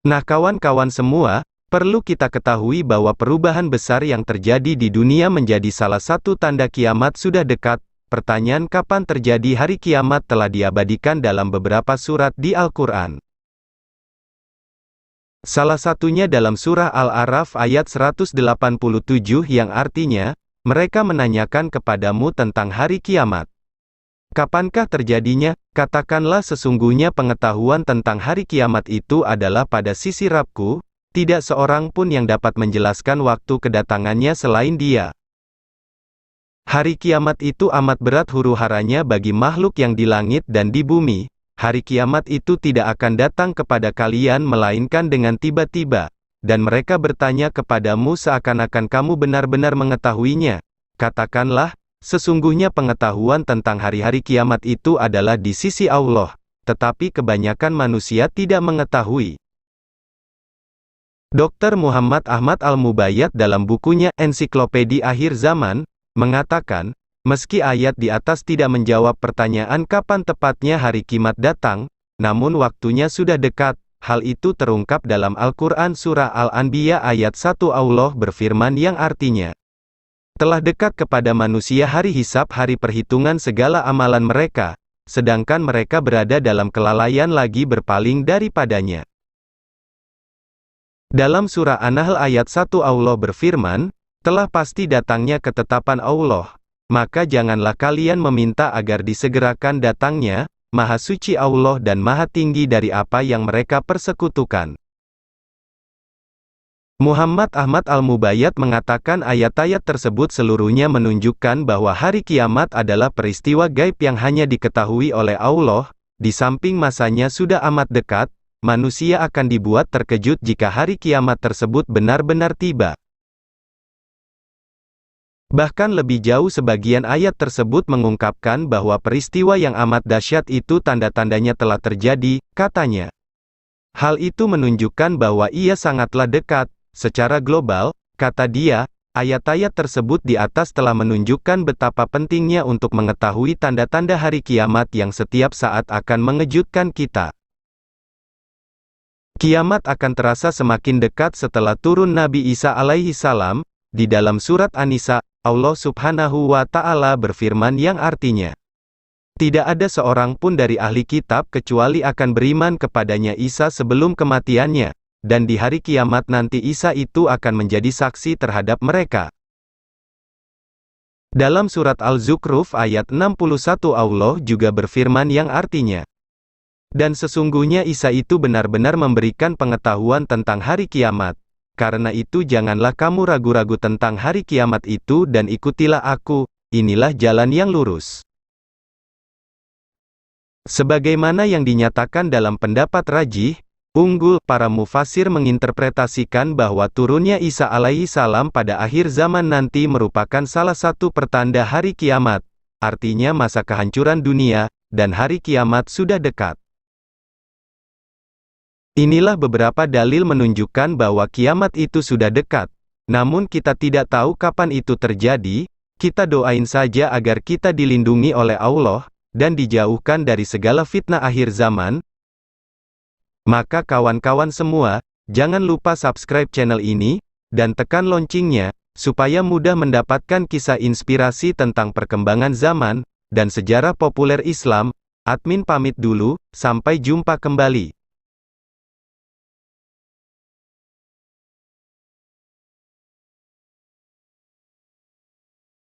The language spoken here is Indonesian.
Nah kawan-kawan semua, perlu kita ketahui bahwa perubahan besar yang terjadi di dunia menjadi salah satu tanda kiamat sudah dekat. Pertanyaan kapan terjadi hari kiamat telah diabadikan dalam beberapa surat di Al-Quran. Salah satunya dalam surah Al-A'raf ayat 187 yang artinya, mereka menanyakan kepadamu tentang hari kiamat. Kapankah terjadinya? Katakanlah sesungguhnya pengetahuan tentang hari kiamat itu adalah pada sisi Rabbku, tidak seorang pun yang dapat menjelaskan waktu kedatangannya selain Dia. Hari kiamat itu amat berat huru-haranya bagi makhluk yang di langit dan di bumi. Hari kiamat itu tidak akan datang kepada kalian melainkan dengan tiba-tiba, dan mereka bertanya kepadamu seakan-akan kamu benar-benar mengetahuinya. Katakanlah, sesungguhnya pengetahuan tentang hari-hari kiamat itu adalah di sisi Allah, tetapi kebanyakan manusia tidak mengetahui. Dr. Muhammad Ahmad Al-Mubayyad dalam bukunya Ensiklopedia Akhir Zaman, mengatakan, meski ayat di atas tidak menjawab pertanyaan kapan tepatnya hari kiamat datang, namun waktunya sudah dekat. Hal itu terungkap dalam Al-Quran Surah Al-Anbiya ayat 1. Allah berfirman yang artinya, telah dekat kepada manusia hari hisab, hari perhitungan segala amalan mereka, sedangkan mereka berada dalam kelalaian lagi berpaling daripadanya. Dalam Surah An-Nahl ayat 1 Allah berfirman, telah pasti datangnya ketetapan Allah, maka janganlah kalian meminta agar disegerakan datangnya. Maha suci Allah dan maha tinggi dari apa yang mereka persekutukan. Muhammad Ahmad Al-Mubayyad mengatakan ayat-ayat tersebut seluruhnya menunjukkan bahwa hari kiamat adalah peristiwa gaib yang hanya diketahui oleh Allah. Di samping masanya sudah amat dekat, manusia akan dibuat terkejut jika hari kiamat tersebut benar-benar tiba. Bahkan lebih jauh sebagian ayat tersebut mengungkapkan bahwa peristiwa yang amat dahsyat itu tanda-tandanya telah terjadi, katanya. Hal itu menunjukkan bahwa ia sangatlah dekat. Secara global, kata dia, ayat-ayat tersebut di atas telah menunjukkan betapa pentingnya untuk mengetahui tanda-tanda hari kiamat yang setiap saat akan mengejutkan kita. Kiamat akan terasa semakin dekat setelah turun Nabi Isa alaihi salam. Di dalam surat An-Nisa, Allah Subhanahu wa Ta'ala berfirman yang artinya, tidak ada seorang pun dari ahli kitab kecuali akan beriman kepadanya Isa sebelum kematiannya, dan di hari kiamat nanti Isa itu akan menjadi saksi terhadap mereka. Dalam surat Al-Zukhruf ayat 61 Allah juga berfirman yang artinya, dan sesungguhnya Isa itu benar-benar memberikan pengetahuan tentang hari kiamat. Karena itu janganlah kamu ragu-ragu tentang hari kiamat itu dan ikutilah aku, inilah jalan yang lurus. Sebagaimana yang dinyatakan dalam pendapat rajih, unggul, para mufasir menginterpretasikan bahwa turunnya Isa alaihi salam pada akhir zaman nanti merupakan salah satu pertanda hari kiamat, artinya masa kehancuran dunia, dan hari kiamat sudah dekat. Inilah beberapa dalil menunjukkan bahwa kiamat itu sudah dekat. Namun kita tidak tahu kapan itu terjadi. Kita doain saja agar kita dilindungi oleh Allah, dan dijauhkan dari segala fitnah akhir zaman. Maka kawan-kawan semua, jangan lupa subscribe channel ini, dan tekan loncengnya, supaya mudah mendapatkan kisah inspirasi tentang perkembangan zaman, dan sejarah populer Islam. Admin pamit dulu, sampai jumpa kembali.